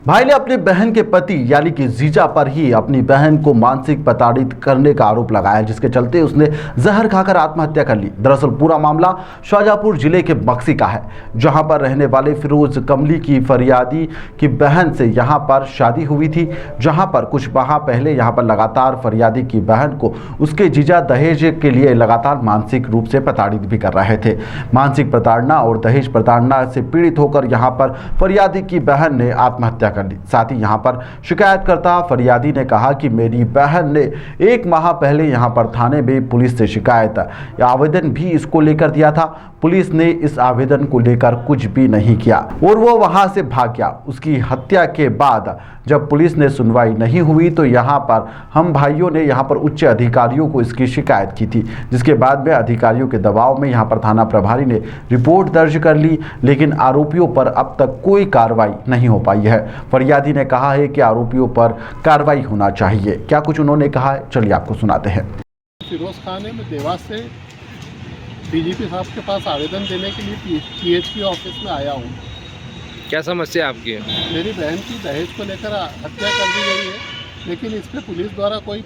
भाई ने अपनी बहन के पति यानी कि जीजा पर ही अपनी बहन को मानसिक प्रताड़ित करने का आरोप लगाया, जिसके चलते उसने जहर खाकर आत्महत्या कर ली। दरअसल पूरा मामला शाहजहांपुर जिले के बक्सी का है, जहां पर रहने वाले फिरोज कमली की फरियादी की बहन से यहां पर शादी हुई थी। जहां पर कुछ माह पहले यहां पर लगातार फरियादी की बहन को उसके जीजा दहेज के लिए लगातार मानसिक रूप से प्रताड़ित भी कर रहे थे। मानसिक प्रताड़ना और दहेज प्रताड़ना से पीड़ित होकर यहां पर फरियादी की बहन ने आत्महत्या कर ली। साथ ही यहां पर शिकायतकर्ता फरियादी ने कहा कि मेरी बहन ने 1 माह पहले यहां पर थाने में पुलिस से शिकायत आवेदन भी इसको लेकर दिया था। पुलिस ने इस आवेदन को लेकर कुछ भी नहीं किया और वो वहां से भाग गया। उसकी हत्या के बाद जब पुलिस ने सुनवाई नहीं हुई तो यहां पर हम भाइयों ने यहां पर उच्च अधिकारियों को इसकी शिकायत की थी, जिसके बाद में अधिकारियों के दबाव में यहां पर थाना प्रभारी ने रिपोर्ट दर्ज कर ली, लेकिन आरोपियों पर अब तक कोई कार्रवाई नहीं हो पाई है। फरियादी ने कहा है कि आरोपियों पर कार्रवाई होना चाहिए। क्या कुछ उन्होंने कहा है, चलिए आपको सुनाते हैं। फिरोज खान है, मैं देवास से डीजीपी साहब के पास आवेदन देने के लिए पीएचपी ऑफिस में आया हूँ। क्या समस्या आपकी है? मेरी बहन की दहेज को लेकर हत्या कर दी गई है, लेकिन इस पर पुलिस द्वारा कोई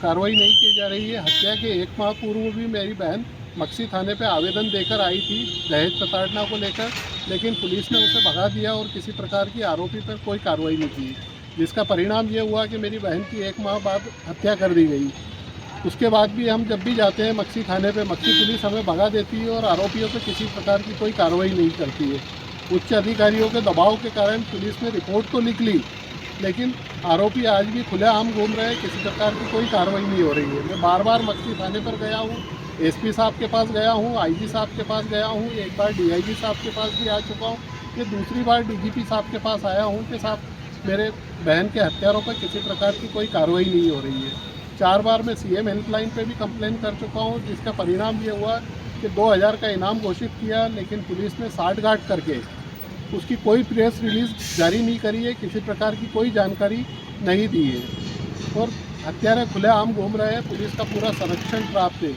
कार्रवाई नहीं की जा रही है। हत्या के 1 माह पूर्व भी मेरी बहन मक्सी थाने पे आवेदन देकर आई थी दहेज प्रताड़ना को लेकर, लेकिन पुलिस ने उसे भगा दिया और किसी प्रकार की आरोपी पर कोई कार्रवाई नहीं की, जिसका परिणाम ये हुआ कि मेरी बहन की 1 माह बाद हत्या कर दी गई। उसके बाद भी हम जब भी जाते हैं मक्सी थाने पे, मक्सी पुलिस हमें भगा देती है और आरोपियों पे किसी प्रकार की कोई कार्रवाई नहीं करती है। उच्च अधिकारियों के दबाव के कारण पुलिस ने रिपोर्ट तो लिख ली, लेकिन आरोपी आज भी खुलेआम घूम रहे हैं, किसी प्रकार की कोई कार्रवाई नहीं हो रही है। मैं बार बार मक्सी थाने पर गया हूँ, एसपी साहब के पास गया हूँ, आईजी साहब के पास गया हूँ, एक बार डीआईजी साहब के पास भी आ चुका हूँ, ये दूसरी बार डीजीपी साहब के पास आया हूँ कि साहब मेरे बहन के हत्यारों पर किसी प्रकार की कोई कार्रवाई नहीं हो रही है। 4 बार मैं सीएम हेल्पलाइन पे भी कंप्लेन कर चुका हूँ, जिसका परिणाम ये हुआ कि 2000 का इनाम घोषित किया, लेकिन पुलिस ने साठगांठ करके उसकी कोई प्रेस रिलीज जारी नहीं करी है, किसी प्रकार की कोई जानकारी नहीं दी है और हत्यारे खुलेआम घूम रहे हैं। पुलिस का पूरा संरक्षण प्राप्त है।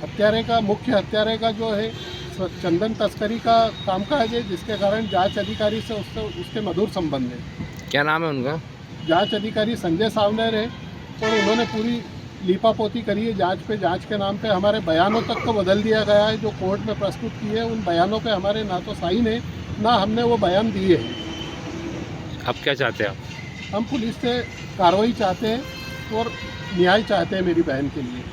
हत्यारे का मुख्य हत्यारे का जो है चंदन तस्करी का कामकाज है, जिसके कारण जांच अधिकारी से उसके मधुर संबंध है। क्या नाम है उनका? जांच अधिकारी संजय सावनेर है और उन्होंने पूरी लीपापोती करी है जांच पे। जांच के नाम पे हमारे बयानों तक को बदल दिया गया है, जो कोर्ट में प्रस्तुत किए हैं उन बयानों पे हमारे ना तो साइन है ना हमने वो बयान दिए हैं। आप क्या चाहते हैं आप? हम पुलिस से कार्रवाई चाहते हैं और न्याय चाहते हैं मेरी बहन के लिए।